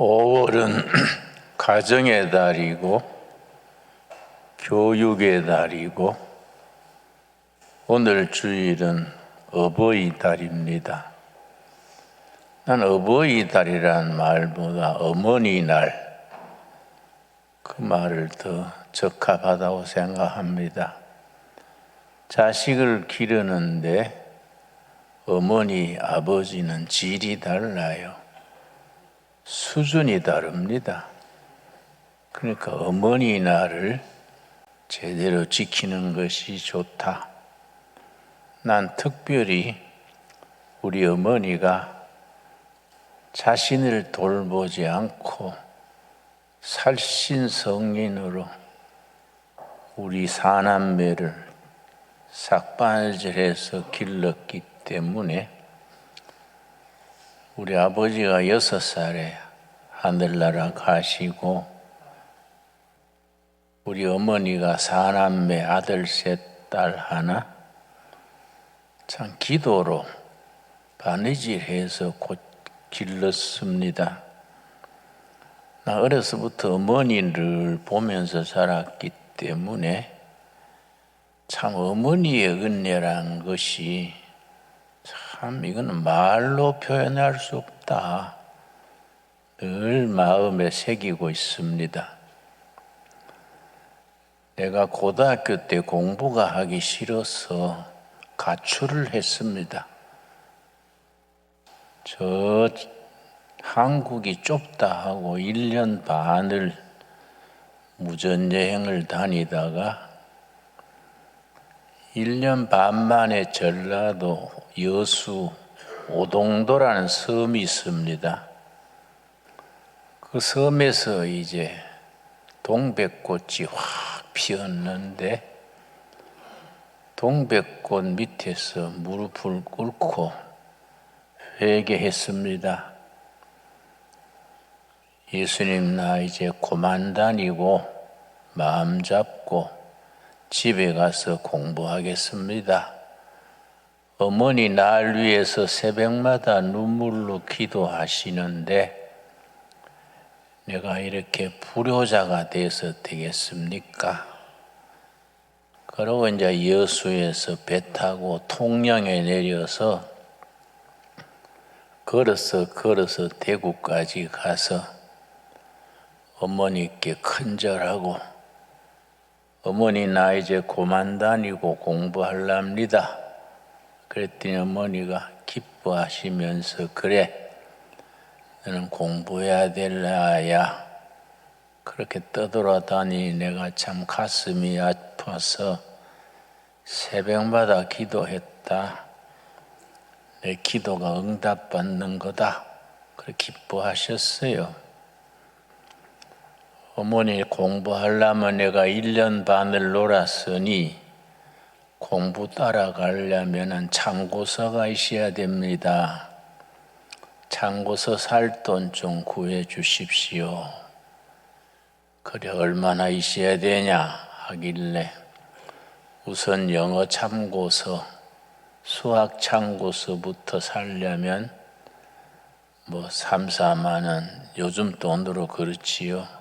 5월은 가정의 달이고 교육의 달이고 오늘 주일은 어버이 달입니다. 난 어버이 달이란 말보다 어머니 날 그 말을 더 적합하다고 생각합니다. 자식을 기르는데 어머니, 아버지는 질이 달라요. 수준이 다릅니다. 그러니까 어머니 날을 제대로 지키는 것이 좋다. 난 특별히 우리 어머니가 자신을 돌보지 않고 살신성인으로 우리 사남매를 삭발질해서 길렀기 때문에 우리 아버지가 6살에 하늘나라 가시고 우리 어머니가 사남매 아들 셋, 딸 하나 참 기도로 바느질해서 곧 길렀습니다. 나 어려서부터 어머니를 보면서 자랐기 때문에 참 어머니의 은혜란 것이 참 이거는 말로 표현할 수 없다. 늘 마음에 새기고 있습니다. 내가 고등학교 때 공부가 하기 싫어서 가출을 했습니다. 저 한국이 좁다 하고 1년 반을 무전여행을 다니다가 1년 반 만에 전라도 여수 오동도라는 섬이 있습니다. 그 섬에서 이제 동백꽃이 확 피었는데 동백꽃 밑에서 무릎을 꿇고 회개했습니다. 예수님, 나 이제 그만 다니고 마음 잡고 집에 가서 공부하겠습니다. 어머니 날 위해서 새벽마다 눈물로 기도하시는데 내가 이렇게 불효자가 돼서 되겠습니까? 그러고 이제 여수에서 배 타고 통영에 내려서 걸어서 대구까지 가서 어머니께 큰절하고 어머니 나 이제 그만 다니고 공부하랍니다. 그랬더니 어머니가 기뻐하시면서 그래 너는 공부해야 될 아야. 그렇게 떠돌아다니 내가 참 가슴이 아파서 새벽마다 기도했다. 내 기도가 응답받는 거다. 그렇게 기뻐하셨어요. 어머니 공부하려면 내가 1년 반을 놀았으니 공부 따라가려면 참고서가 있어야 됩니다. 참고서 살 돈 좀 구해 주십시오. 그래 얼마나 있어야 되냐 하길래 우선 영어 참고서, 수학 참고서부터 살려면 뭐 3, 4만 원 요즘 돈으로 그렇지요.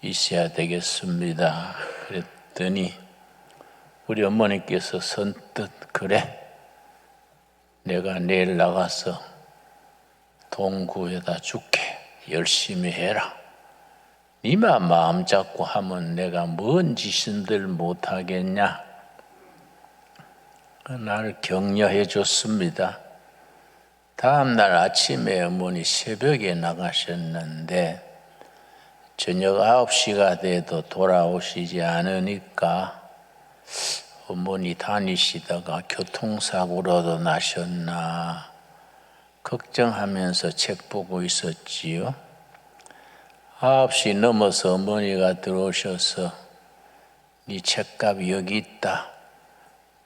있어야 되겠습니다. 그랬더니 우리 어머니께서 선뜻 그래 내가 내일 나가서 돈 구해다 줄게. 열심히 해라. 니만 마음 잡고 하면 내가 뭔 짓인들 못하겠냐. 나를 격려해 줬습니다. 다음날 아침에 어머니 새벽에 나가셨는데 저녁 9시가 돼도 돌아오시지 않으니까 어머니 다니시다가 교통사고라도 나셨나 걱정하면서 책 보고 있었지요. 9시 넘어서 어머니가 들어오셔서 네 책값이 여기 있다.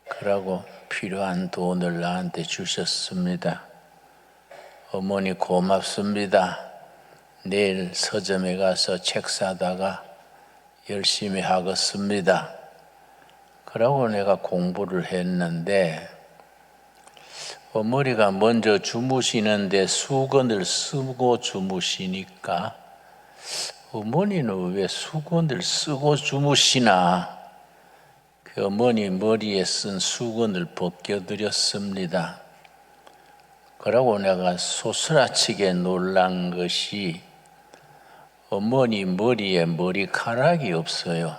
그러고 필요한 돈을 나한테 주셨습니다. 어머니 고맙습니다. 내일 서점에 가서 책 사다가 열심히 하겠습니다. 그러고 내가 공부를 했는데 어머니가 먼저 주무시는데 수건을 쓰고 주무시니까 어머니는 왜 수건을 쓰고 주무시나? 그 어머니 머리에 쓴 수건을 벗겨드렸습니다. 그러고 내가 소스라치게 놀란 것이 어머니 머리에 머리카락이 없어요.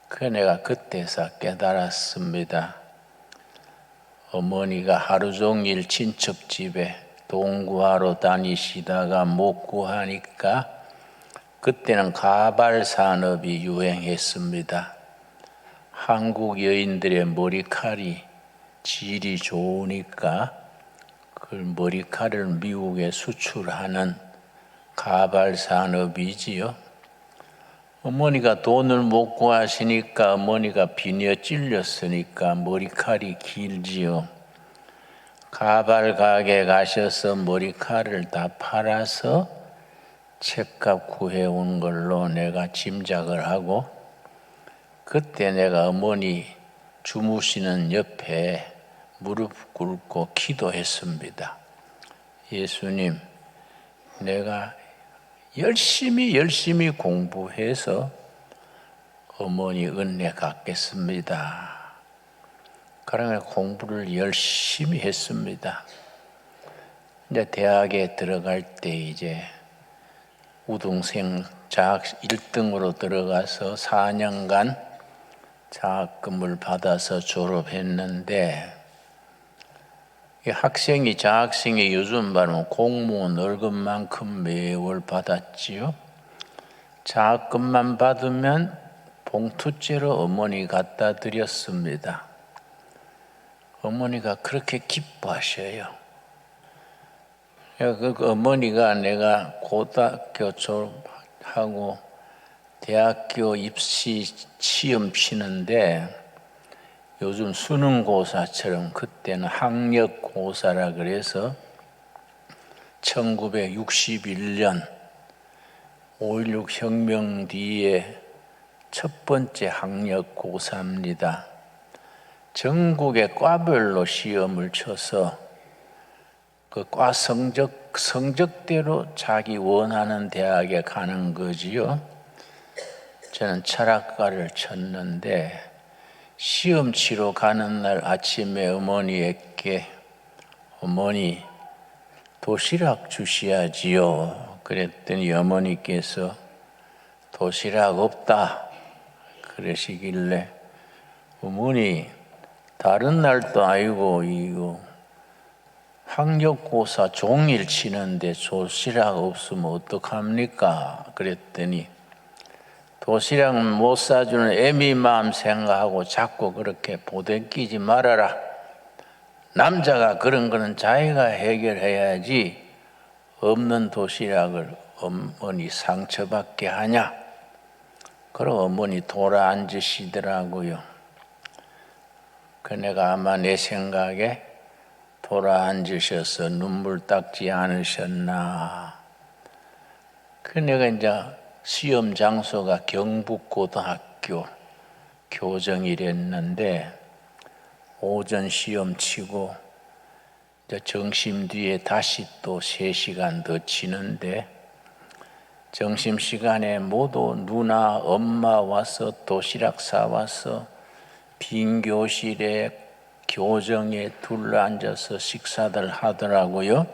그래서 내가 그때서 깨달았습니다. 어머니가 하루 종일 친척 집에 돈 구하러 다니시다가 못 구하니까 그때는 가발 산업이 유행했습니다. 한국 여인들의 머리칼이 질이 좋으니까 그 머리칼을 미국에 수출하는 가발 산업이지요. 어머니가 돈을 못 구하시니까 어머니가 비녀 찔렸으니까 머리칼이 길지요. 가발 가게 가셔서 머리칼을 다 팔아서 책값 구해온 걸로 내가 짐작을 하고 그때 내가 어머니 주무시는 옆에 무릎 꿇고 기도했습니다. 예수님, 내가 열심히 공부해서 어머니 은혜 갚겠습니다. 그러면 공부를 열심히 했습니다. 이제 대학에 들어갈 때 이제 우등생 장학 1등으로 들어가서 4년간 장학금을 받아서 졸업했는데 학생이 장학생이 요즘 말하면 공무원 월급만큼 매월 받았지요. 장학금만 받으면 봉투째로 어머니 갖다 드렸습니다. 어머니가 그렇게 기뻐하셔요. 그 어머니가 내가 고등학교 졸업하고 대학교 입시 시험 치는데 요즘 수능고사처럼 그때는 학력고사라 그래서 1961년 5.16 혁명 뒤에 첫 번째 학력고사입니다. 전국의 과별로 시험을 쳐서 그 과 성적대로 자기 원하는 대학에 가는 거지요. 저는 철학과를 쳤는데 시험 치러 가는 날 아침에 어머니에게 어머니 도시락 주셔야지요. 그랬더니 어머니께서 도시락 없다 그러시길래 어머니 다른 날도 아니고 이거 학력고사 종일 치는데 도시락 없으면 어떡합니까? 그랬더니 도시락 못 사주는 애미 마음 생각하고 자꾸 그렇게 보대끼지 말아라. 남자가 그런 거는 자기가 해결해야지 없는 도시락을 어머니 상처받게 하냐. 그럼 어머니 돌아 앉으시더라고요. 그 내가 아마 내 생각에 돌아 앉으셔서 눈물 닦지 않으셨나. 그 내가 이제 시험 장소가 경북고등학교 교정이랬는데 오전 시험 치고 이제 점심 뒤에 다시 또 3시간 더 치는데 점심시간에 모두 누나 엄마 와서 도시락 사와서 빈 교실에 교정에 둘러앉아서 식사들 하더라고요.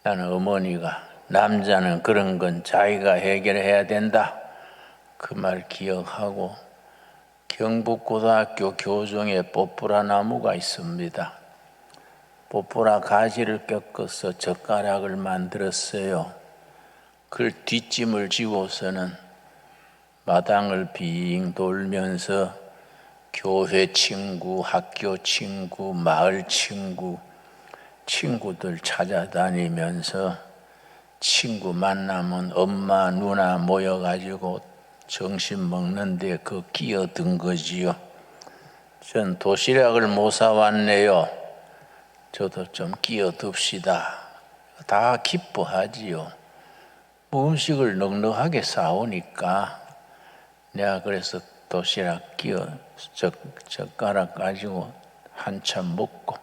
나는 어머니가 남자는 그런 건 자기가 해결해야 된다. 그 말 기억하고 경북고등학교 교정에 뽀뿌라 나무가 있습니다. 뽀뿌라 가지를 꺾어서 젓가락을 만들었어요. 그 뒷짐을 지고서는 마당을 빙 돌면서 교회 친구, 학교 친구, 마을 친구, 친구들 찾아다니면서 친구 만나면 엄마, 누나 모여가지고 점심 먹는데 그 끼어든 거지요. 전 도시락을 못 사왔네요. 저도 좀 끼어듭시다. 다 기뻐하지요. 뭐 음식을 넉넉하게 사오니까 내가 그래서 도시락 끼어 젓가락 가지고 한참 먹고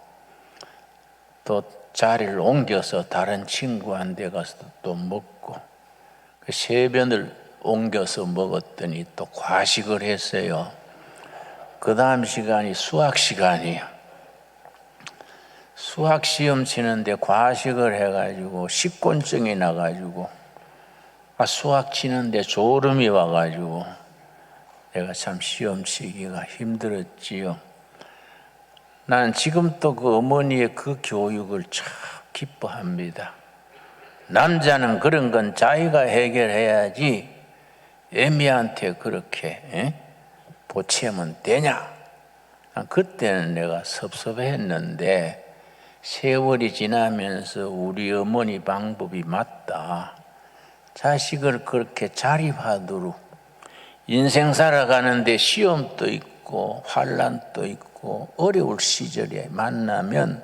또 자리를 옮겨서 다른 친구한테 가서 또 먹고, 그 세 번을 옮겨서 먹었더니 또 과식을 했어요. 그 다음 시간이 수학 시간이에요. 수학 시험 치는데 과식을 해가지고 식곤증이 나가지고 수학 치는데 졸음이 와가지고 내가 참 시험 치기가 힘들었지요. 난 지금도 그 어머니의 그 교육을 참 기뻐합니다. 남자는 그런 건 자기가 해결해야지 애미한테 그렇게 보채면 되냐? 그때는 내가 섭섭했는데 세월이 지나면서 우리 어머니 방법이 맞다. 자식을 그렇게 자립하도록, 인생 살아가는데 시험도 있고 환난도 있고 어려울 시절에 만나면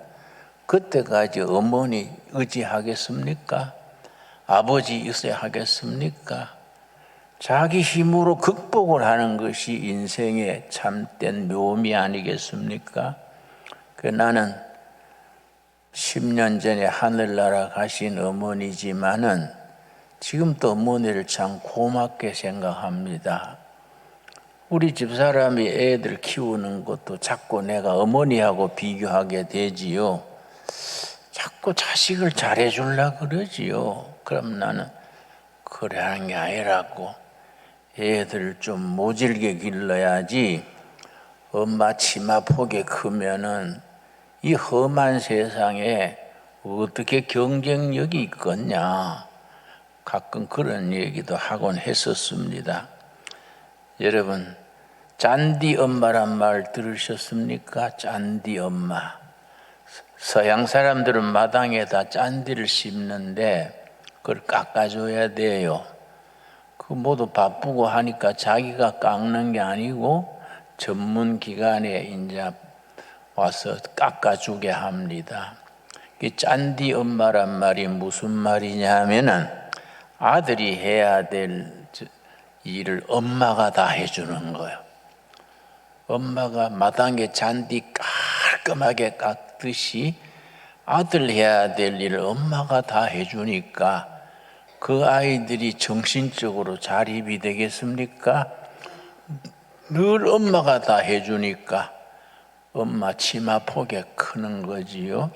그때까지 어머니 의지하겠습니까? 아버지 의지하겠습니까? 자기 힘으로 극복을 하는 것이 인생의 참된 묘미 아니겠습니까? 나는 10년 전에 하늘나라 가신 어머니지만은 지금도 어머니를 참 고맙게 생각합니다. 우리 집사람이 애들 키우는 것도 자꾸 내가 어머니하고 비교하게 되지요. 자꾸 자식을 잘해주려고 그러지요. 그럼 나는 그래 하는 게 아니라고, 애들 좀 모질게 길러야지 엄마 치마 폭이 크면은 이 험한 세상에 어떻게 경쟁력이 있겠냐. 가끔 그런 얘기도 하곤 했었습니다. 여러분, 짠디 엄마란 말 들으셨습니까? 짠디 엄마. 서양 사람들은 마당에다 짠디를 심는데 그걸 깎아줘야 돼요. 그 모두 바쁘고 하니까 자기가 깎는 게 아니고 전문 기관에 이제 와서 깎아주게 합니다. 이 짠디 엄마란 말이 무슨 말이냐 하면은 아들이 해야 될 일을 엄마가 다 해주는 거예요. 엄마가 마당에 잔디 깔끔하게 깎듯이 아들 해야 될 일을 엄마가 다 해주니까 그 아이들이 정신적으로 자립이 되겠습니까? 늘 엄마가 다 해주니까 엄마 치마 폭에 크는 거지요.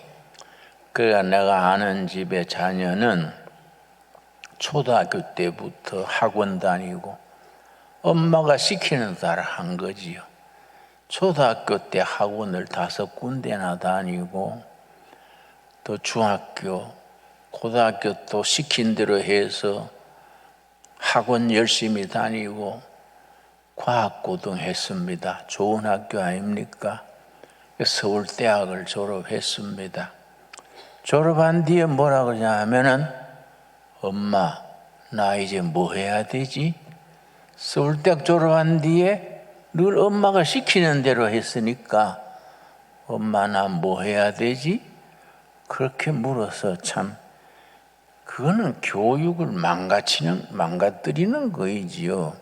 그러니까 내가 아는 집의 자녀는 초등학교 때부터 학원 다니고 엄마가 시키는 대로 한 거지요. 초등학교 때 학원을 5군데나 다니고 또 중학교, 고등학교 또 시킨 대로 해서 학원 열심히 다니고 과학고등 했습니다. 좋은 학교 아닙니까? 서울대학을 졸업했습니다. 졸업한 뒤에 뭐라 그러냐 하면은 엄마, 나 이제 뭐 해야 되지? 서울대학 졸업한 뒤에 늘 엄마가 시키는 대로 했으니까 엄마, 나 뭐 해야 되지? 그렇게 물어서 참 그거는 교육을 망가뜨리는 거이지요.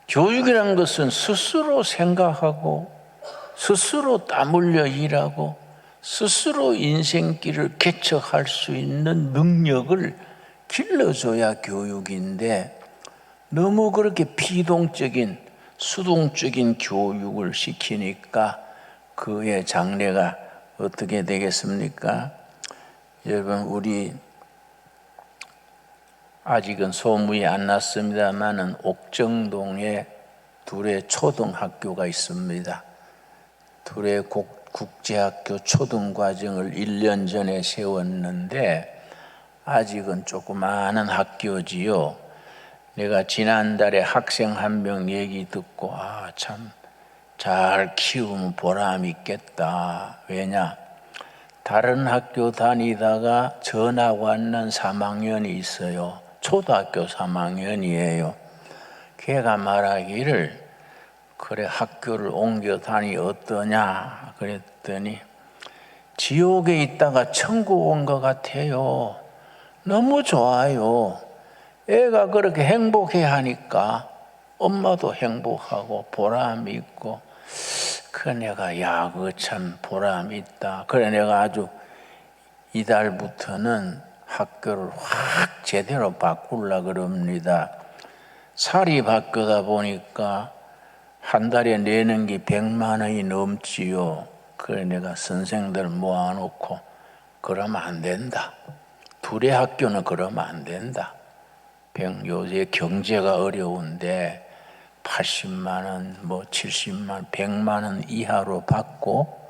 교육이란 것은 스스로 생각하고 스스로 땀 흘려 일하고 스스로 인생길을 개척할 수 있는 능력을 길러줘야 교육인데 너무 그렇게 피동적인 수동적인 교육을 시키니까 그의 장래가 어떻게 되겠습니까? 여러분, 우리 아직은 소문이 안 났습니다만은 옥정동에 둘의 초등학교가 있습니다. 둘의 국제학교 초등과정을 1년 전에 세웠는데 아직은 조그마한 학교지요. 내가 지난달에 학생 한 명 얘기 듣고 참 잘 키우면 보람 있겠다. 왜냐? 다른 학교 다니다가 전학 왔는 3학년이 있어요. 초등학교 3학년이에요. 걔가 말하기를 그래 학교를 옮겨 다니 어떠냐 그랬더니 지옥에 있다가 천국 온 것 같아요. 너무 좋아요. 애가 그렇게 행복해 하니까 엄마도 행복하고 보람이 있고 그래 내가 그거 참 보람이 있다. 그래 내가 아주 이달부터는 학교를 확 제대로 바꾸려 그럽니다. 살이 바뀌다 보니까 한 달에 내는 게 100만 원이 넘지요. 그래 내가 선생들 모아놓고 그러면 안 된다. 둘의 학교는 그러면 안 된다. 요새 경제가 어려운데 80만 원, 70만 원, 100만 원 이하로 받고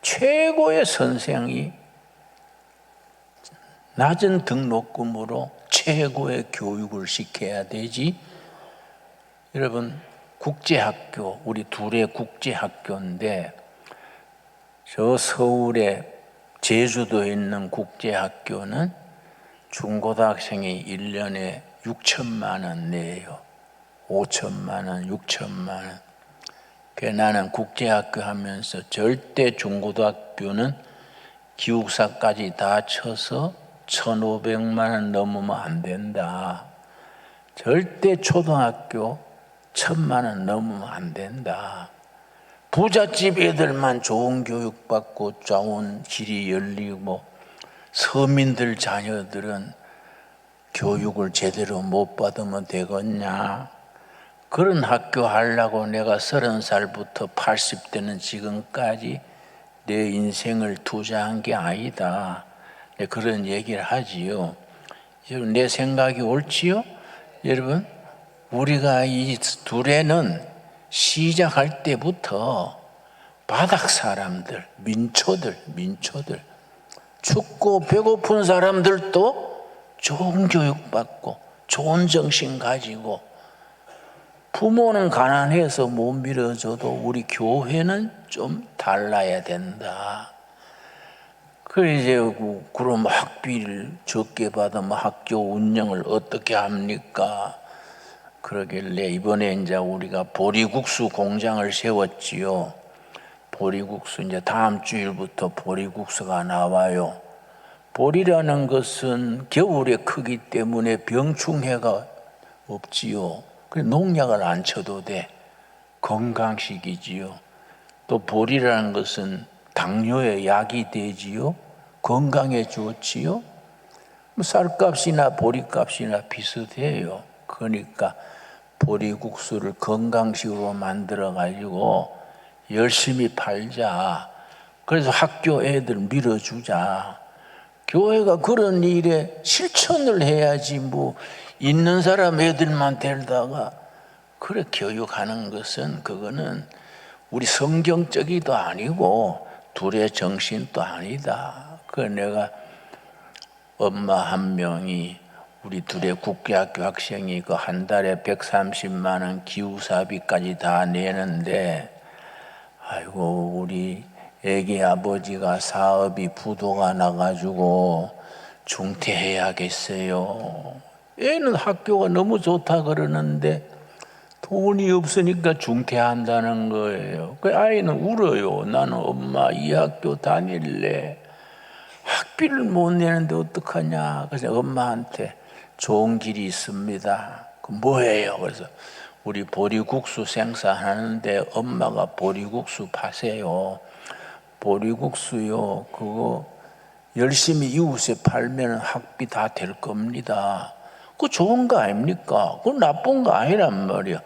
최고의 선생이 낮은 등록금으로 최고의 교육을 시켜야 되지. 여러분 국제학교, 우리 둘의 국제학교인데 저 서울에 제주도에 있는 국제학교는 중고등학생이 1년에 6천만 원 내요. 5천만 원, 6천만 원. 그래서 나는 국제학교 하면서 절대 중고등학교는 기숙사까지 다 쳐서 1,500만 원 넘으면 안 된다. 절대 초등학교 1,000만 원 넘으면 안 된다. 부잣집 애들만 좋은 교육 받고 좋은 길이 열리고 서민들 자녀들은 교육을 제대로 못 받으면 되겠냐. 그런 학교 하려고 내가 30살부터 80대는 지금까지 내 인생을 투자한 게 아니다. 그런 얘기를 하지요. 여러분 내 생각이 옳지요? 여러분 우리가 이 둘에는 시작할 때부터 바닥 사람들, 민초들 춥고 배고픈 사람들도 좋은 교육 받고 좋은 정신 가지고 부모는 가난해서 못 밀어줘도 우리 교회는 좀 달라야 된다. 이제 그럼 학비를 적게 받으면 학교 운영을 어떻게 합니까? 그러길래 이번에 이제 우리가 보리국수 공장을 세웠지요. 보리국수 이제 다음 주일부터 보리국수가 나와요. 보리라는 것은 겨울에 크기 때문에 병충해가 없지요. 그래서 농약을 안 쳐도 돼. 건강식이지요. 또 보리라는 것은 당뇨에 약이 되지요. 건강에 좋지요. 쌀값이나 보리값이나 비슷해요. 그러니까 보리국수를 건강식으로 만들어 가지고 열심히 팔자. 그래서 학교 애들 밀어주자. 교회가 그런 일에 실천을 해야지 있는 사람 애들만 데려다가 그래 교육하는 것은 그거는 우리 성경적이도 아니고 둘의 정신도 아니다. 내가 엄마 한 명이 우리 둘의 국제학교 학생이 한 달에 130만 원 기숙사비까지 다 내는데 아이고 우리 애기 아버지가 사업이 부도가 나가지고 중퇴해야겠어요. 애는 학교가 너무 좋다 그러는데 돈이 없으니까 중퇴한다는 거예요. 그 아이는 울어요. 나는 엄마 이 학교 다닐래. 학비를 못 내는데 어떡하냐. 그래서 엄마한테 좋은 길이 있습니다. 그 뭐예요? 그래서 우리 보리국수 생산하는데 엄마가 보리국수 파세요. 보리국수요. 그거 열심히 이웃에 팔면 학비 다 될 겁니다. 그거 좋은 거 아닙니까? 그거 나쁜 거 아니란 말이야.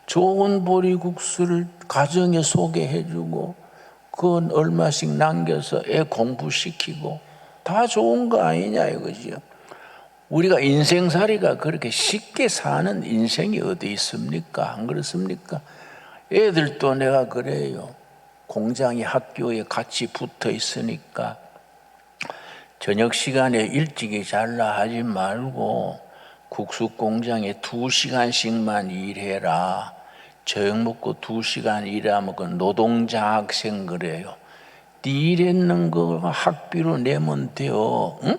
좋은 보리국수를 가정에 소개해주고 그건 얼마씩 남겨서 애 공부시키고 다 좋은 거 아니냐 이거지요. 우리가 인생살이가 그렇게 쉽게 사는 인생이 어디 있습니까? 안 그렇습니까? 애들도 내가 그래요. 공장이 학교에 같이 붙어 있으니까 저녁 시간에 일찍이 잘라 하지 말고 국수 공장에 2시간씩만 일해라. 저녁 먹고 2시간 일하면 그 노동장학생 그래요. 네 일했는 거 학비로 내면 돼요. 응?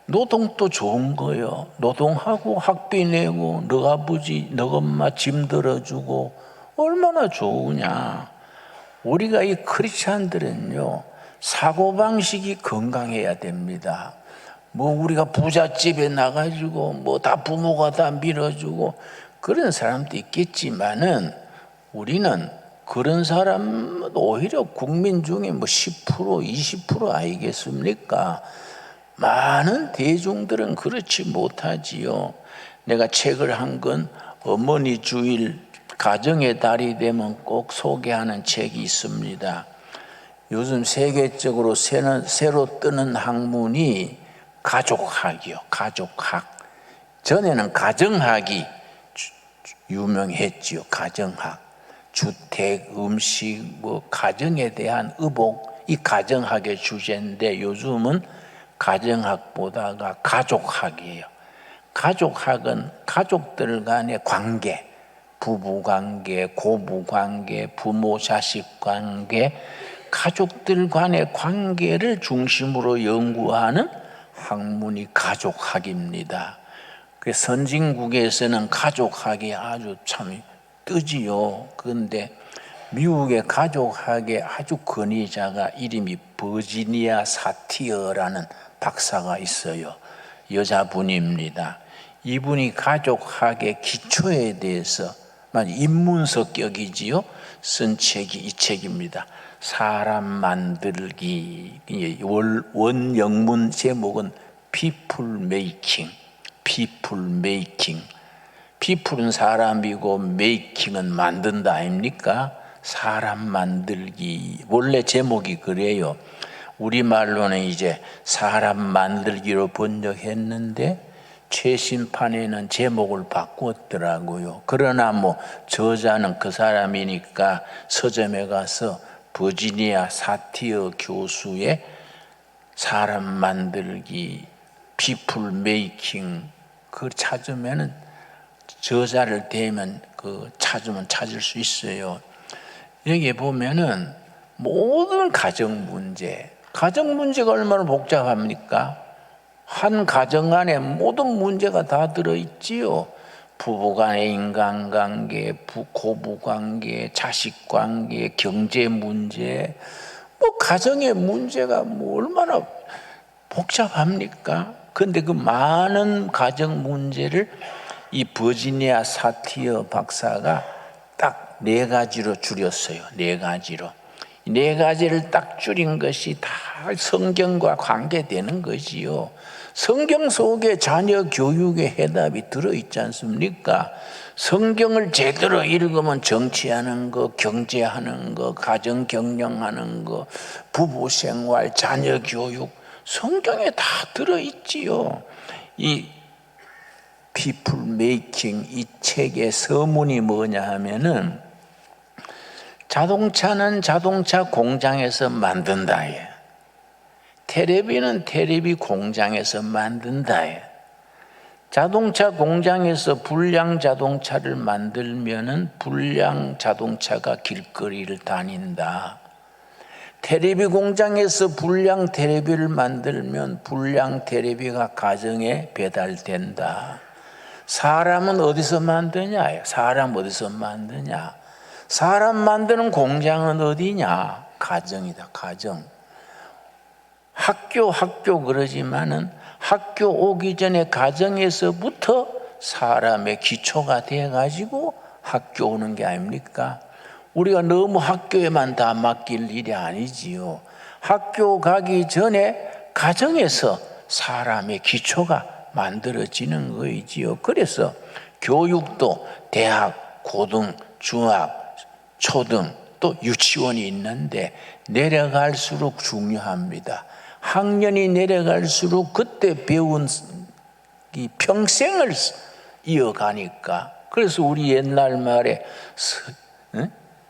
노동도 좋은 거예요. 노동하고 학비 내고 너 아버지, 너 엄마 짐 들어주고 얼마나 좋으냐. 우리가 이 크리스찬들은요 사고방식이 건강해야 됩니다. 우리가 부잣집에 나가지고 다 부모가 다 밀어주고 그런 사람도 있겠지만은 우리는 그런 사람은 오히려 국민 중에 뭐 10%, 20% 아니겠습니까? 많은 대중들은 그렇지 못하지요. 내가 책을 한 건 어머니 주일 가정의 달이 되면 꼭 소개하는 책이 있습니다. 요즘 세계적으로 새로 뜨는 학문이 가족학이요. 가족학. 전에는 가정학이 유명했지요. 가정학. 주택, 음식, 뭐 가정에 대한 의복, 이 가정학의 주제인데 요즘은 가정학보다가 가족학이에요. 가족학은 가족들 간의 관계, 부부 관계, 고부 관계, 부모 자식 관계, 가족들 간의 관계를 중심으로 연구하는 학문이 가족학입니다. 그 선진국에서는 가족학이 아주 참 뜨지요. 그런데 미국의 가족학의 아주 권위자가 이름이 버지니아 사티어라는 박사가 있어요. 여자분입니다. 이분이 가족학의 기초에 대해서 인문서격이지요. 쓴 책이 이 책입니다. 사람 만들기. 원영문 제목은 People Making. People Making. People은 사람이고 Making은 만든다 아닙니까? 사람 만들기. 원래 제목이 그래요. 우리말로는 이제 사람 만들기로 번역했는데 최신판에는 제목을 바꾸었더라고요. 그러나 뭐 저자는 그 사람이니까 서점에 가서 버지니아 사티어 교수의 사람 만들기 People Making 그 찾으면은 저자를 대면 찾으면 찾을 수 있어요. 여기 보면은 모든 가정 문제가 얼마나 복잡합니까? 한 가정 안에 모든 문제가 다 들어있지요. 부부 간의 인간관계, 고부관계, 자식관계, 경제 문제, 뭐 가정의 문제가 뭐 얼마나 복잡합니까? 그런데 그 많은 가정 문제를 이 버지니아 사티어 박사가 딱 4가지로 줄였어요. 4가지로. 4가지를 딱 줄인 것이 다 성경과 관계되는 것이요. 성경 속에 자녀 교육의 해답이 들어있지 않습니까? 성경을 제대로 읽으면 정치하는 거, 경제하는 거, 가정 경영하는 거, 부부 생활, 자녀 교육, 성경에 다 들어있지요. 이 People Making 이 책의 서문이 뭐냐 하면은 자동차는 자동차 공장에서 만든다. 테레비는 테레비 공장에서 만든다. 자동차 공장에서 불량 자동차를 만들면은 불량 자동차가 길거리를 다닌다. 테레비 공장에서 불량 테레비를 만들면 불량 테레비가 가정에 배달된다. 사람은 어디서 만드냐? 사람 어디서 만드냐? 사람 만드는 공장은 어디냐? 가정이다. 가정. 학교 그러지만은 학교 오기 전에 가정에서부터 사람의 기초가 돼가지고 학교 오는 게 아닙니까? 우리가 너무 학교에만 다 맡길 일이 아니지요. 학교 가기 전에 가정에서 사람의 기초가 만들어지는 거이지요. 그래서 교육도 대학, 고등, 중학, 초등 또 유치원이 있는데 내려갈수록 중요합니다. 학년이 내려갈수록 그때 배운 이 평생을 이어가니까. 그래서 우리 옛날 말에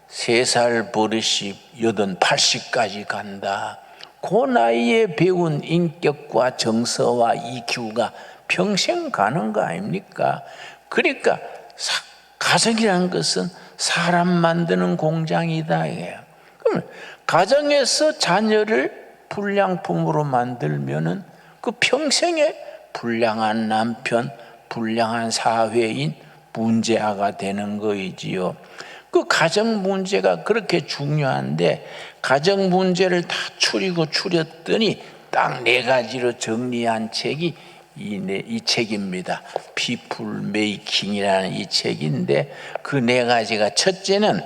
3살 버릇이 80까지 간다. 그 나이에 배운 인격과 정서와 EQ가 평생 가는 거 아닙니까? 그러니까 가정이라는 것은 사람 만드는 공장이다. 그럼 가정에서 자녀를 불량품으로 만들면은 그 평생에 불량한 남편, 불량한 사회인, 문제아가 되는 거이지요. 그 가정 문제가 그렇게 중요한데 가정 문제를 다 추렸더니 딱 4가지로 정리한 책이 이 책입니다. People Making이라는 이 책인데 그 4가지가 첫째는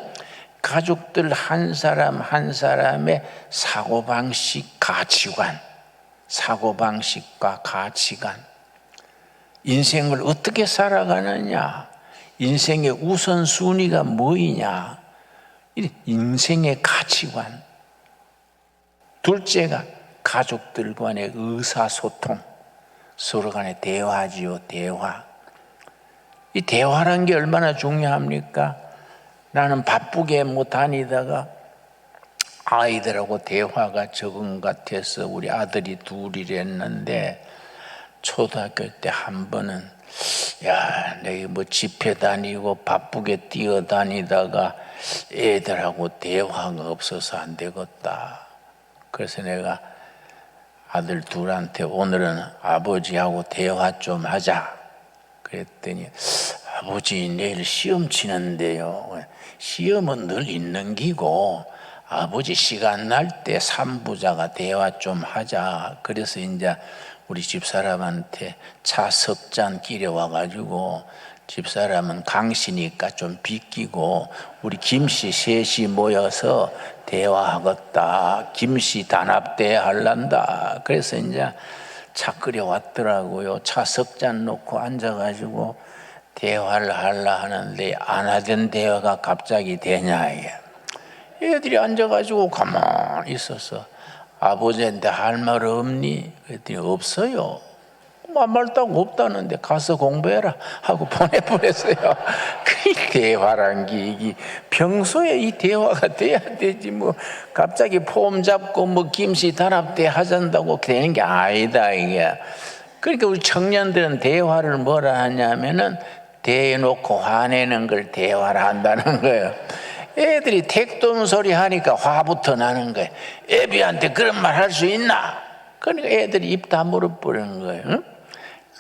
가족들 한 사람 한 사람의 사고방식, 가치관, 사고방식과 가치관, 인생을 어떻게 살아가느냐, 인생의 우선순위가 뭐이냐, 인생의 가치관. 둘째가 가족들 간의 의사소통, 서로 간의 대화지요, 대화. 이 대화라는 게 얼마나 중요합니까? 나는 바쁘게 못 다니다가 아이들하고 대화가 적은 것 같아서 우리 아들이 둘이랬는데 초등학교 때 한 번은 야, 내가 뭐 집회 다니고 바쁘게 뛰어다니다가 애들하고 대화가 없어서 안 되겠다. 그래서 내가 아들 둘한테 오늘은 아버지하고 대화 좀 하자. 그랬더니 아버지 내일 시험 치는데요. 시험은 늘 있는 기고 아버지 시간 날 때 삼부자가 대화 좀 하자. 그래서 이제 우리 집사람한테 차 석 잔 끼려와가지고 집사람은 강시니까 좀 비끼고 우리 김씨 셋이 모여서 대화하겠다. 김씨 단합대 할란다. 그래서 이제 차 끓여왔더라고요. 차 석 잔 놓고 앉아가지고 대화를 하려 하는데 안 하던 대화가 갑자기 되냐. 애들이 앉아가지고 가만히 있어서 아버지한테 할 말 없니? 그랬더니 없어요. 한 말도 없다는데 가서 공부해라 하고 보내버렸어요. 그 대화란 게 이게 평소에 이 대화가 돼야 되지 뭐 갑자기 폼 잡고 뭐 김씨 단합대 하잔다고 되는 게 아니다 이게. 그러니까 우리 청년들은 대화를 뭐라 하냐면은 대놓고 화내는 걸 대화를 한다는 거예요. 애들이 택도 소리 하니까 화부터 나는 거예요. 애비한테 그런 말 할 수 있나? 그러니까 애들이 입 다물어 버리는 거예요. 응?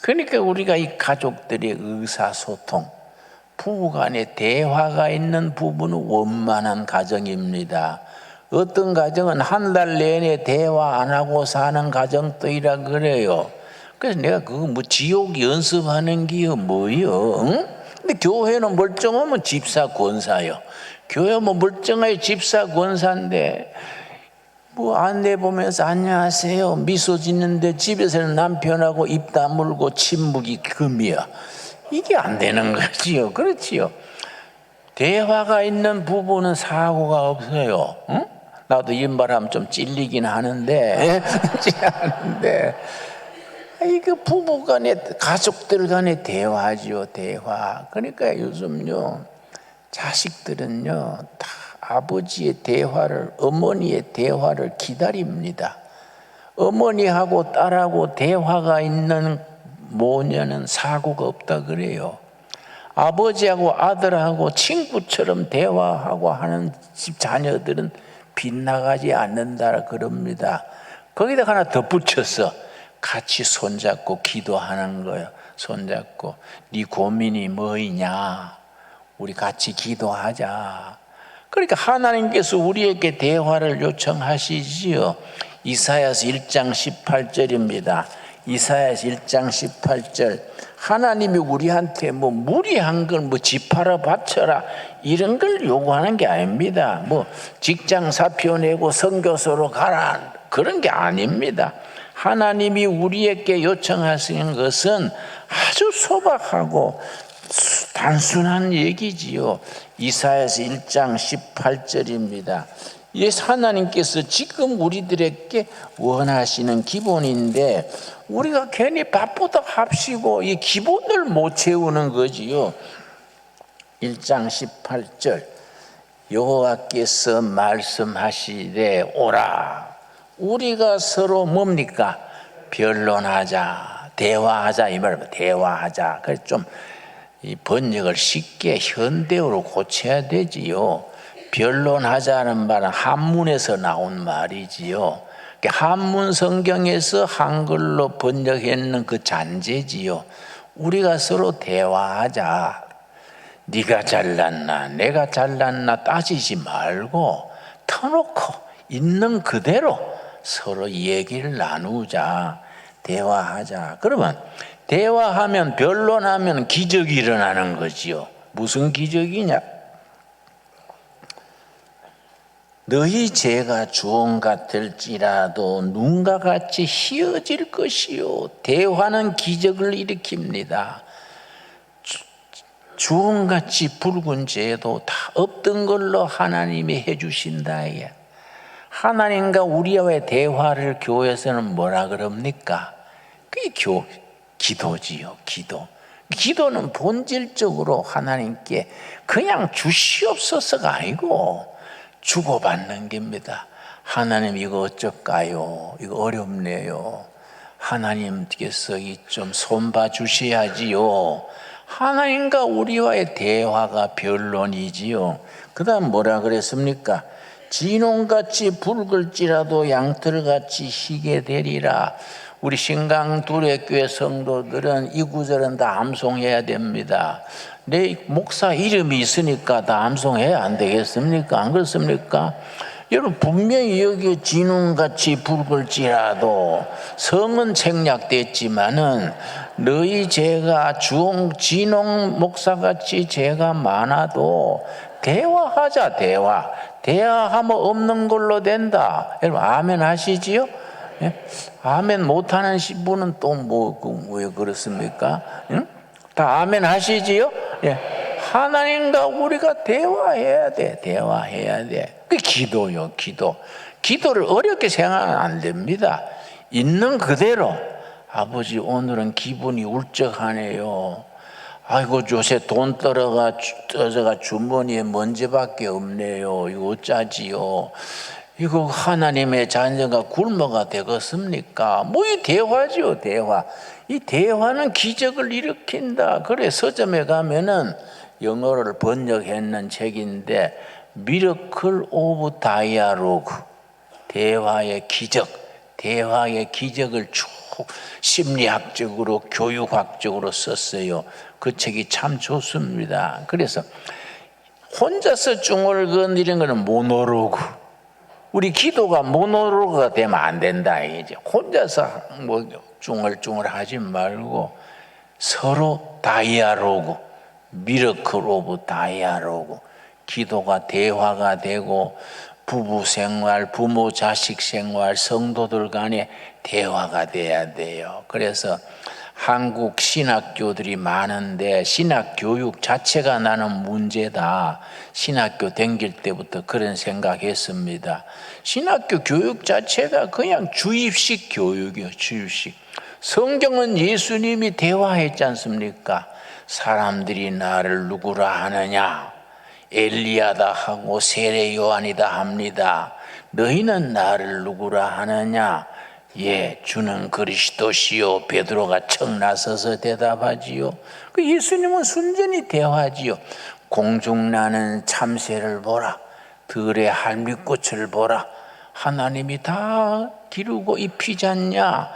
그러니까 우리가 이 가족들의 의사소통, 부부간의 대화가 있는 부부는 원만한 가정입니다. 어떤 가정은 한 달 내내 대화 안 하고 사는 가정들이라 그래요. 그래서 내가 그거 뭐 지옥 연습하는 게요 뭐요? 응? 근데 교회는 멀쩡하면 집사 권사요. 교회 뭐 멀쩡하게 집사 권사인데 뭐 안내 보면서 안녕하세요 미소 짓는데 집에서는 남편하고 입 다물고 침묵이 금이야. 이게 안 되는 거지요. 그렇지요. 대화가 있는 부부는 사고가 없어요. 응? 나도 이 말하면 좀 찔리긴 하는데 이거 부부 간에 가족들 간의 대화지요. 대화. 그러니까 요즘요 자식들은요 다 아버지의 대화를, 어머니의 대화를 기다립니다. 어머니하고 딸하고 대화가 있는 모녀는 사고가 없다 그래요. 아버지하고 아들하고 친구처럼 대화하고 하는 집 자녀들은 빗나가지 않는다 그럽니다. 거기다 하나 덧붙여서 같이 손잡고 기도하는 거예요. 손잡고 네 고민이 뭐이냐? 우리 같이 기도하자. 그러니까 하나님께서 우리에게 대화를 요청하시지요. 이사야서 1장 18절입니다. 이사야서 1장 18절. 하나님이 우리한테 뭐 무리한 걸 뭐 집 팔아 바쳐라 이런 걸 요구하는 게 아닙니다. 뭐 직장 사표 내고 선교소로 가라 그런 게 아닙니다. 하나님이 우리에게 요청하시는 것은 아주 소박하고 단순한 얘기지요. 이사야서 1장 18절입니다. 예수 하나님께서 지금 우리들에게 원하시는 기본인데 우리가 괜히 바쁘다 합시고 이 기본을 못 채우는 거지요. 1장 18절 여호와께서 말씀하시되 오라. 우리가 서로 뭡니까? 변론하자, 대화하자 이 말입니다. 대화하자. 그래서 좀 이 번역을 쉽게 현대어로 고쳐야 되지요. 변론하자는 말은 한문에서 나온 말이지요. 한문 성경에서 한글로 번역했는 그 잔재지요. 우리가 서로 대화하자. 네가 잘났나 내가 잘났나 따지지 말고 터놓고 있는 그대로 서로 얘기를 나누자. 대화하자. 그러면 대화하면 변론하면 기적이 일어나는 거지요. 무슨 기적이냐? 너희 죄가 주홍 같을지라도 눈과 같이 희어질 것이요. 대화는 기적을 일으킵니다. 주홍같이 붉은 죄도 다 없던 걸로 하나님이 해주신다. 하나님과 우리와의 대화를 교회에서는 뭐라 그럽니까? 그게 기도지요. 기도는 본질적으로 하나님께 그냥 주시옵소서가 아니고 주고받는 겁니다. 하나님 이거 어쩔까요? 이거 어렵네요. 하나님께서 좀 손봐 주셔야지요. 하나님과 우리와의 대화가 변론이지요. 그 다음 뭐라 그랬습니까? 진홍같이 붉을지라도 양털같이 희게 되리라. 우리 신강두레교회 성도들은 이 구절은 다 암송해야 됩니다. 내 목사 이름이 있으니까 다 암송해야 안 되겠습니까? 안 그렇습니까? 여러분 분명히 여기에 진홍같이 붉을지라도 성은 책략됐지만은 너희 죄가 진홍 목사같이 죄가 많아도 대화하자. 대화하면 없는 걸로 된다. 여러분 아멘 하시지요? 예? 아멘 못하는 분은 또 왜 그렇습니까? 응? 다 아멘 하시지요? 예. 하나님과 우리가 대화해야 돼. 그 기도요. 기도를 어렵게 생각하면 안 됩니다. 있는 그대로 아버지 오늘은 기분이 울적하네요. 아이고 요새 돈 떨어가 주머니에 먼지밖에 없네요. 이거 어쩌지요? 이거 하나님의 자녀가 굶어가 되겠습니까? 뭐 이 대화지요. 대화. 이 대화는 기적을 일으킨다. 그래 서점에 가면은 영어를 번역했는 책인데 미러클 오브 다이아로그, 대화의 기적을 쭉 심리학적으로 교육학적으로 썼어요. 그 책이 참 좋습니다. 그래서 혼자서 중얼거리는 것은 모노로그. 우리 기도가 모노로그가 되면 안 된다. 이제 혼자서 뭐 중얼중얼 하지 말고 서로 다이아로그, 미러클 오브 다이아로그. 기도가 대화가 되고 부부 생활, 부모 자식 생활, 성도들 간에 대화가 돼야 돼요. 그래서 한국 신학교들이 많은데 신학교육 자체가 나는 문제다. 신학교 다닐 때부터 그런 생각했습니다. 신학교 교육 자체가 그냥 주입식 교육이에요. 주입식. 성경은 예수님이 대화했지 않습니까? 사람들이 나를 누구라 하느냐? 엘리야다 하고 세례 요한이다 합니다. 너희는 나를 누구라 하느냐? 예, 주는 그리스도시요. 베드로가 척 나서서 대답하지요. 그 예수님은 순전히 대화지요. 공중 나는 참새를 보라. 들의 할미꽃을 보라. 하나님이 다 기르고 입히지 않냐?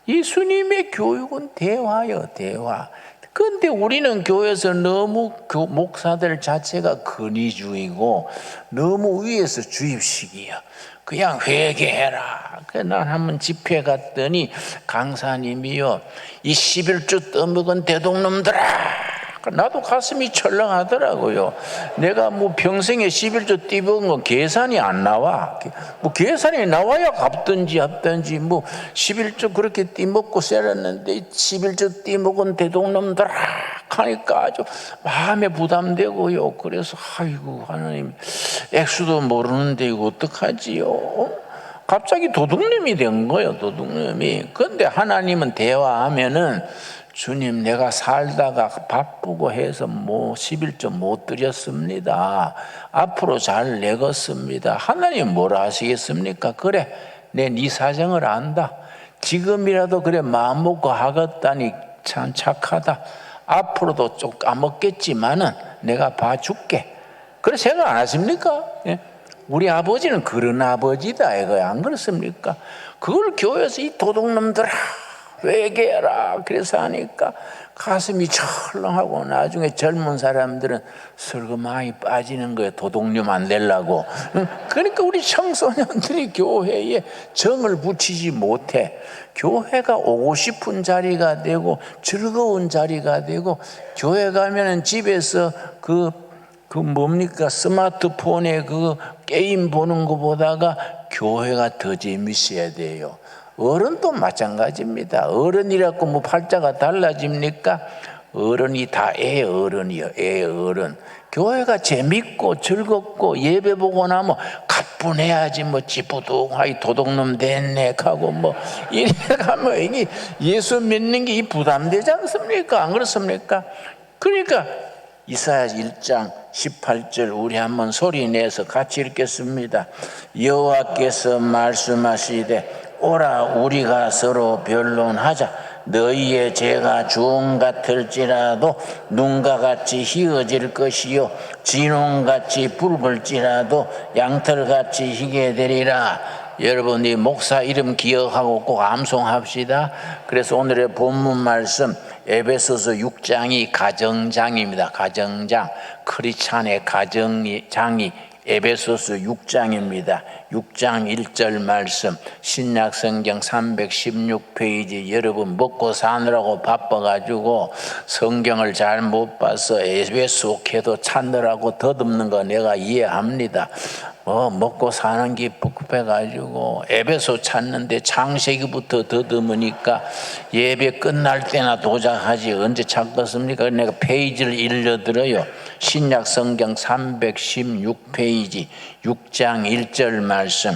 예수님의 교육은 대화요, 대화. 그런데 우리는 교회에서 너무 목사들 자체가 근위주의고 너무 위에서 주입식이야. 그냥 회개해라. 난 한번 집회 갔더니 강사님이요, 이 11주 떠먹은 대동놈들아. 나도 가슴이 철렁하더라고요. 내가 뭐 평생에 11조 띠먹은 건 계산이 안 나와. 뭐 계산이 나와야 갚든지 뭐 11조 그렇게 띠먹고 쎄렸는데 11조 띠먹은 대동놈들아 하니까 아주 마음에 부담되고요. 그래서 아이고 하나님, 액수도 모르는데 이거 어떡하지요? 갑자기 도둑놈이 된 거예요. 도둑놈이. 그런데 하나님은 대화하면은 주님, 내가 살다가 바쁘고 해서 뭐 11조 못 드렸습니다. 앞으로 잘 내겠습니다. 하나님 뭐라 하시겠습니까? 그래, 내 네 사정을 안다. 지금이라도 그래 마음 먹고 하겠다니 참 착하다. 앞으로도 좀 까먹겠지만은 내가 봐줄게. 그래 생각 안 하십니까? 예? 우리 아버지는 그런 아버지다 이거야. 안 그렇습니까? 그걸 교회에서 이 도둑놈들아 회개해라 그래서 하니까 가슴이 철렁하고 나중에 젊은 사람들은 슬그마이 빠지는 거예요. 도둑놈 안 되려고. 그러니까 우리 청소년들이 교회에 정을 붙이지 못해. 교회가 오고 싶은 자리가 되고 즐거운 자리가 되고, 교회 가면은 집에서 그 그 뭡니까? 스마트폰에 그 게임 보는 것보다가 교회가 더 재밌어야 돼요. 어른도 마찬가지입니다. 어른이라고 뭐 팔자가 달라집니까? 어른이 다 애 어른이요. 애 어른. 교회가 재밌고 즐겁고 예배 보고 나면 가뿐해야지 뭐 찌뿌둥하이 도둑놈 됐네 하고 뭐 이래 가면 이게 예수 믿는 게 부담되지 않습니까? 안 그렇습니까? 그러니까 이사야 1장 18절 우리 한번 소리 내서 같이 읽겠습니다. 여호와께서 말씀하시되 오라 우리가 서로 변론하자. 너희의 죄가 주홍 같을지라도 눈과 같이 희어질 것이요 진홍같이 붉을지라도 양털같이 희게 되리라. 여러분이 목사 이름 기억하고 꼭 암송합시다. 그래서 오늘의 본문 말씀 에베소서 6장이 가정장입니다. 가정장, 크리스찬의 가정장이 에베소서 6장입니다. 6장 1절 말씀, 신약성경 316페이지. 여러분 먹고 사느라고 바빠가지고 성경을 잘 못 봐서 에베소 교도 찾느라고 더듬는 거 내가 이해합니다. 먹고 사는 게 급급해가지고 에베소 찾는데 창세기부터 더듬으니까 예배 끝날 때나 도착하지 언제 찾겠습니까? 내가 페이지를 읽어드려요. 신약 성경 316페이지 6장 1절 말씀.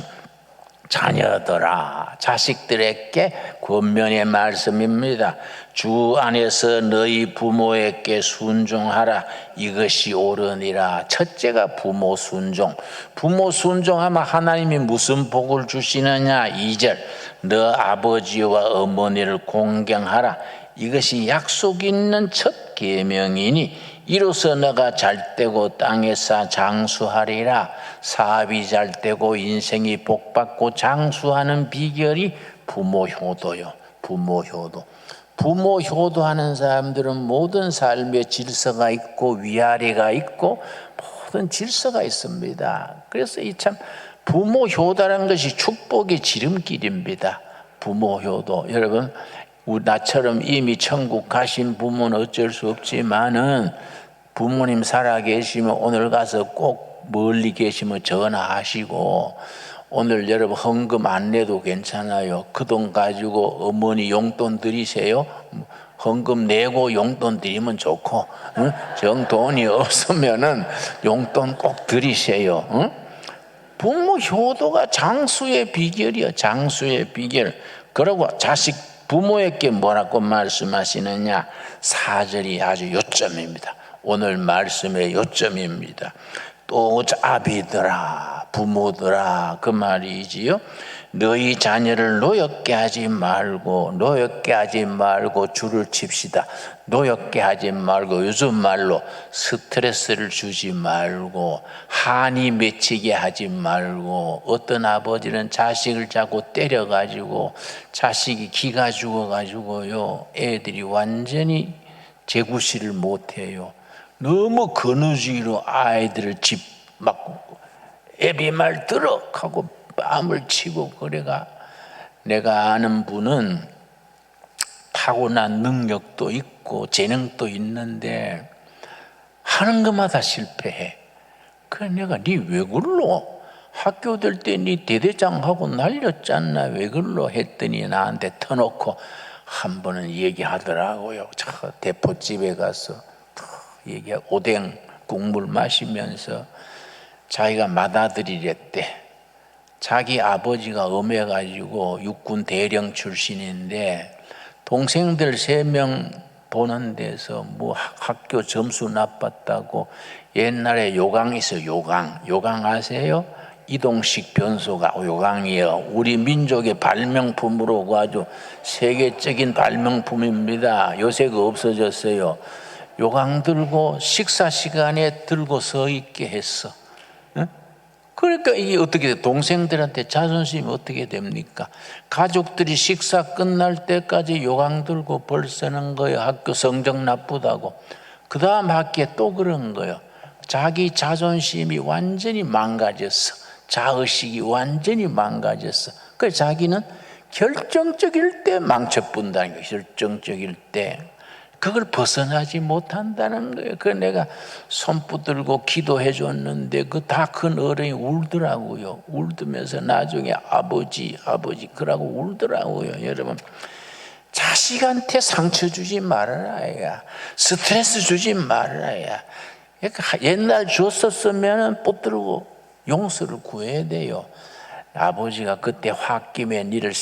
자녀들아 자식들에게 권면의 말씀입니다. 주 안에서 너희 부모에게 순종하라. 이것이 옳으니라. 첫째가 부모 순종. 부모 순종하면 하나님이 무슨 복을 주시느냐. 2절 너 아버지와 어머니를 공경하라. 이것이 약속 있는 첫 계명이니 이로써 너가 잘되고 땅에서 장수하리라. 사업이 잘되고 인생이 복받고 장수하는 비결이 부모 효도요. 부모 효도. 부모 효도하는 사람들은 모든 삶에 질서가 있고 위아래가 있고 모든 질서가 있습니다. 그래서 이 참 부모 효도라는 것이 축복의 지름길입니다. 부모 효도. 여러분 나처럼 이미 천국 가신 부모는 어쩔 수 없지만은 부모님 살아 계시면 오늘 가서 꼭 멀리 계시면 전화하시고 오늘 여러분 헌금 안 내도 괜찮아요. 그 돈 가지고 어머니 용돈 드리세요. 헌금 내고 용돈 드리면 좋고 정 돈이 없으면은 용돈 꼭 드리세요. 부모 효도가 장수의 비결이요. 장수의 비결. 그리고 자식 부모에게 뭐라고 말씀하시느냐. 4절이 아주 요점입니다. 오늘 말씀의 요점입니다. 또 아비들아 부모들아 그 말이지요. 너희 자녀를 노엽게 하지 말고 줄을 칩시다. 노엽게 하지 말고 요즘 말로 스트레스를 주지 말고 한이 맺히게 하지 말고 어떤 아버지는 자식을 자꾸 때려가지고 자식이 기가 죽어가지고요 애들이 완전히 제구실을 못해요. 너무 건우주의로 아이들을 막 애비 말 들어 하고 뺨을 치고 그래가 내가 아는 분은 타고난 능력도 있고 재능도 있는데 하는 것마다 실패해. 그래 내가 니 왜 그럴러? 학교 될 때 니 대대장하고 날렸잖아. 왜 그럴러? 했더니 나한테 터놓고 한 번은 얘기하더라고요. 저 대포집에 가서 오뎅 국물 마시면서 자기가 맏아들이랬대. 자기 아버지가 엄해가지고 육군 대령 출신인데 동생들 3명 보는 데서 뭐 학교 점수 나빴다고 옛날에 요강 있어요. 요강 아세요? 이동식 변소가 요강이에요. 우리 민족의 발명품으로 아주 세계적인 발명품입니다. 요새 그 없어졌어요. 요강 들고 식사 시간에 들고 서 있게 했어. 그러니까 이게 어떻게 돼? 동생들한테 자존심이 어떻게 됩니까? 가족들이 식사 끝날 때까지 요강 들고 벌쓰는 거예요. 학교 성적 나쁘다고. 그 다음 학기에 또 그런 거예요. 자기 자존심이 완전히 망가졌어. 자의식이 완전히 망가졌어. 그래서 자기는 결정적일 때 망쳐뿐다는 거예요. 결정적일 때. 그걸 벗어나지 못한다는 거예요. 그 내가 손붙들고 기도해 줬는데 그 다 큰 어른이 울더라고요. 울면서 나중에 아버지 그러고 울더라고요. 여러분, 자식한테 상처 주지 말아라. 스트레스 주지 말아라. 그러니까 옛날 줬었으면 붙들고 용서를 구해야 돼요. 아버지가 그때 홧김에 니를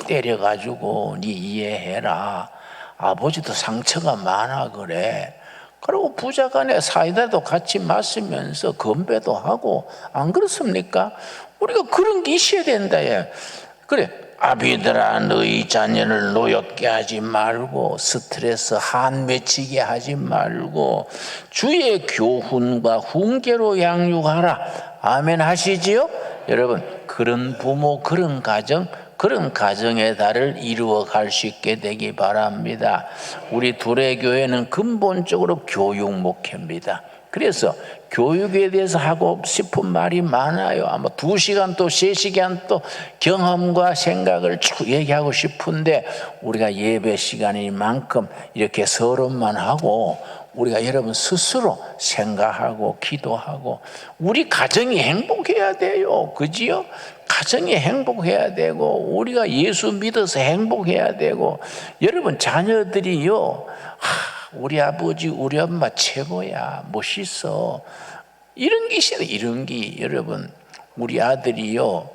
때려가지고 니 이해해라. 아버지도 상처가 많아 그래. 그리고 부자간에 사이다도 같이 마시면서 건배도 하고, 안 그렇습니까? 우리가 그런 게 있어야 된다. 그래, 아비들아 너희 자녀를 노엽게 하지 말고 스트레스 한 맺히게 하지 말고 주의 교훈과 훈계로 양육하라. 아멘 하시지요? 여러분, 그런 부모, 그런 가정의 달을 이루어 갈 수 있게 되기 바랍니다. 우리 둘의 교회는 근본적으로 교육 목회입니다. 그래서 교육에 대해서 하고 싶은 말이 많아요. 아마 2시간 또 3시간 또 경험과 생각을 쭉 얘기하고 싶은데 우리가 예배 시간인 만큼 이렇게 서론만 하고 우리가 여러분 스스로 생각하고 기도하고 우리 가정이 행복해야 돼요. 그지요? 가정이 행복해야 되고 우리가 예수 믿어서 행복해야 되고 여러분 자녀들이요, 우리 아버지 우리 엄마 최고야, 멋있어, 이런 게 있어요. 이런 게. 여러분, 우리 아들이요,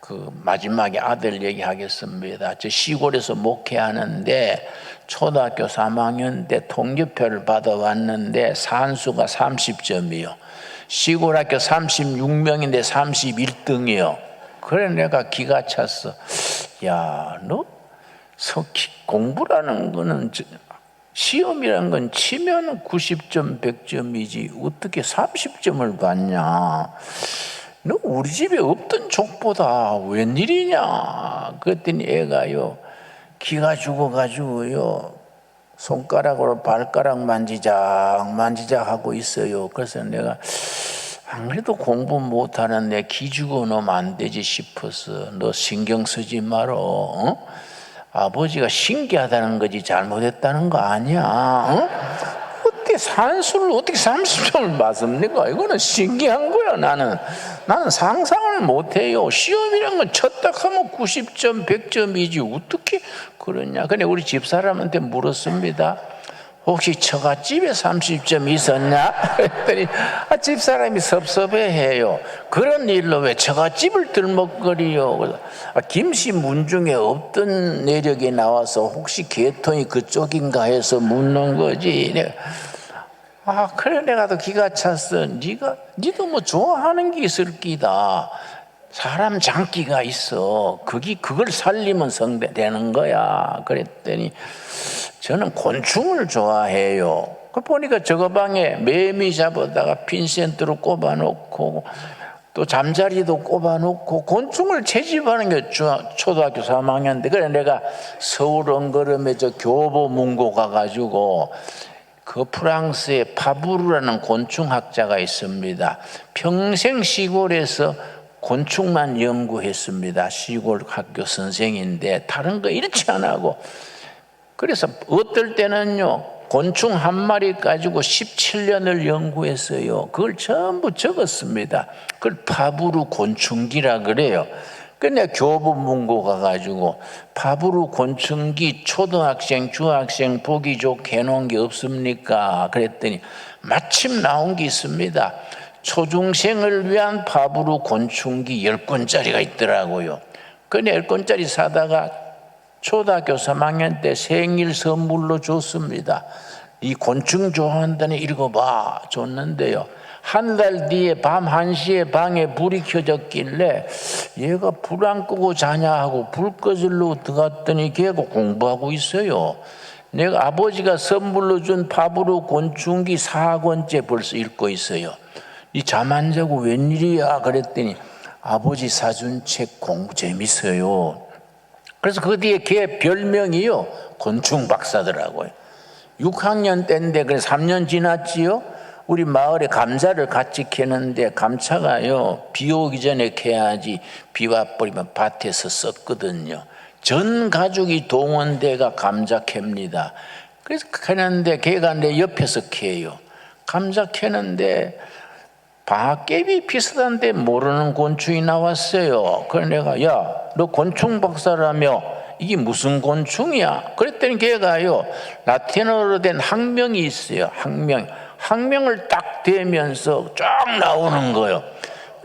그 마지막에 아들 얘기하겠습니다. 저 시골에서 목회하는데 초등학교 3학년 때 통교표를 받아왔는데 산수가 30점이요 시골 학교 36명인데 31등이요 그래 내가 기가 찼어. 야, 너 공부라는 거는 시험이라는 건 치면 90점 100점이지 어떻게 30점을 받냐. 너 우리 집에 없던 족보다 웬일이냐. 그랬더니 애가요 기가 죽어가지고요 손가락으로 발가락 만지작 하고 있어요. 그래서 내가 안 그래도 공부 못하는 내 기 죽어놓으면 안 되지 싶어서 너 신경 쓰지 말어. 아버지가 신기하다는 거지 잘못했다는 거 아니야. 어떻게 산수를 어떻게 30점을 받습니까? 이거는 신기한 거야. 나는 상상을 못해요. 시험이란 건 쳤다 하면 90점 100점이지 어떻게 그러냐. 근데 우리 집사람한테 물었습니다. 혹시 처갓집에 30점 있었냐? 그랬더니 집사람이 섭섭해해요. 그런 일로 왜 처갓집을 들먹거리요? 김씨 문중에 없던 내력이 나와서 혹시 계통이 그쪽인가 해서 묻는 거지. 그래 내가 더 기가 찼어. 니도 뭐 좋아하는 게 있을 끼다. 사람 장기가 있어. 그걸 살리면 성되는 거야. 그랬더니 저는 곤충을 좋아해요. 그 보니까 저거 방에 매미 잡아다가 핀센트로 꼽아놓고 또 잠자리도 꼽아놓고 곤충을 채집하는 게 초등학교 3학년 때. 그래 내가 서울 언거름에 저 교보문고 가가지고 그 프랑스의 파브르라는 곤충학자가 있습니다. 평생 시골에서 곤충만 연구했습니다. 시골 학교 선생인데 다른 거 이렇지 안 하고. 그래서 어떨 때는요 곤충 한 마리 가지고 17년을 연구했어요. 그걸 전부 적었습니다. 그걸 파브르 곤충기라 그래요. 근데 교보문고 가가지고 파브르 곤충기 초등학생 중학생 보기 좋게 해놓은 게 없습니까? 그랬더니 마침 나온 게 있습니다. 초중생을 위한 파브르 곤충기 10권짜리가 있더라고요. 그 10권짜리 사다가 초등학교 3학년 때 생일 선물로 줬습니다. 이 곤충 좋아한다니 읽어봐 줬는데요. 한 달 뒤에 밤 1시에 방에 불이 켜졌길래 얘가 불 안 끄고 자냐 하고 불 꺼질러 들어갔더니 걔가 공부하고 있어요. 내가 아버지가 선물로 준 파브르 곤충기 4권째 벌써 읽고 있어요. 이 잠 안 자고 웬일이야 그랬더니 아버지 사준 책 공부 재밌어요. 그래서 그 뒤에 걔 별명이요 곤충 박사더라고요. 6학년 때인데 그래 3년 지났지요. 우리 마을에 감자를 같이 캐는데 감차가요 비 오기 전에 캐야지 비 와버리면 밭에서 썩거든요. 전 가족이 동원돼가 감자 캡니다. 그래서 캐는데 걔가 내 옆에서 캐요. 감자 캐는데 방아깨비 비슷한데 모르는 곤충이 나왔어요. 그래서 내가 야, 너 곤충 박사라며 이게 무슨 곤충이야? 그랬더니 걔가요, 라틴어로 된 학명이 있어요. 학명을 딱 대면서 쫙 나오는 거예요.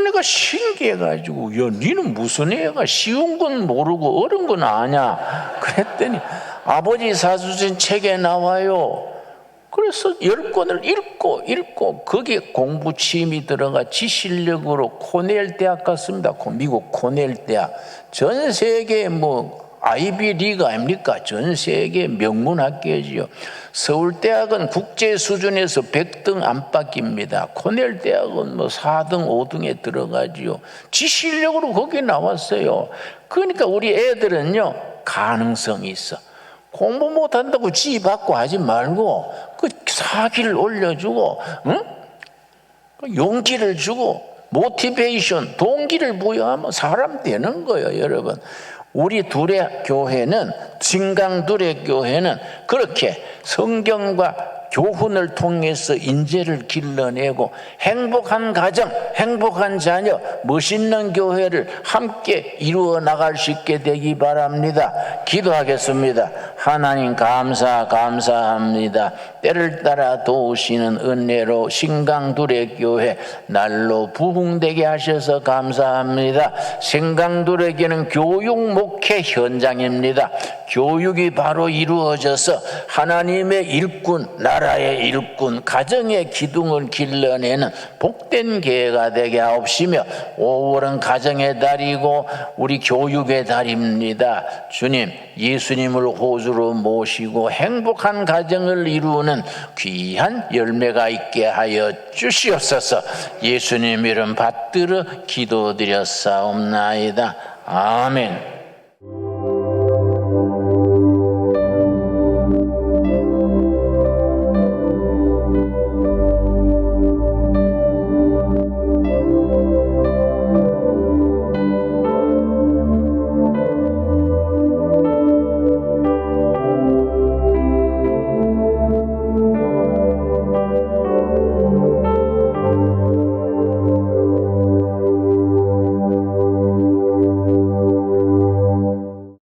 내가 신기해가지고 야, 니는 무슨 애가 쉬운 건 모르고 어려운 건 아냐? 그랬더니 아버지 사주신 책에 나와요. 그래서 10권을 읽고 거기에 공부 취미 들어가 지실력으로 코넬 대학 갔습니다. 미국 코넬 대학. 전 세계 아이비 리그 아닙니까? 전 세계 명문 학교지요. 서울대학은 국제 수준에서 100등 안팎입니다. 코넬 대학은 4등, 5등에 들어가지요. 지실력으로 거기 나왔어요. 그러니까 우리 애들은요, 가능성이 있어. 공부 못한다고 지휘 받고 하지 말고 그 사기를 올려주고, 응? 용기를 주고 모티베이션, 동기를 부여하면 사람 되는 거예요. 여러분, 우리 둘의 교회는, 진강 둘의 교회는 그렇게 성경과 교훈을 통해서 인재를 길러내고 행복한 가정, 행복한 자녀, 멋있는 교회를 함께 이루어 나갈 수 있게 되기 바랍니다. 기도하겠습니다. 하나님 감사합니다. 때를 따라 도우시는 은혜로 신강둘의 교회 날로 부흥되게 하셔서 감사합니다. 신강둘에게는 교육 목회 현장입니다. 교육이 바로 이루어져서 하나님의 일꾼, 나라의 일꾼, 가정의 기둥을 길러내는 복된 교회가 되게 하옵시며 5월은 가정의 달이고 우리 교육의 달입니다. 주님, 예수님을 호주로 모시고 행복한 가정을 이루는 귀한 열매가 있게 하여 주시옵소서. 예수님 이름 받들어 기도드렸사옵나이다. 아멘.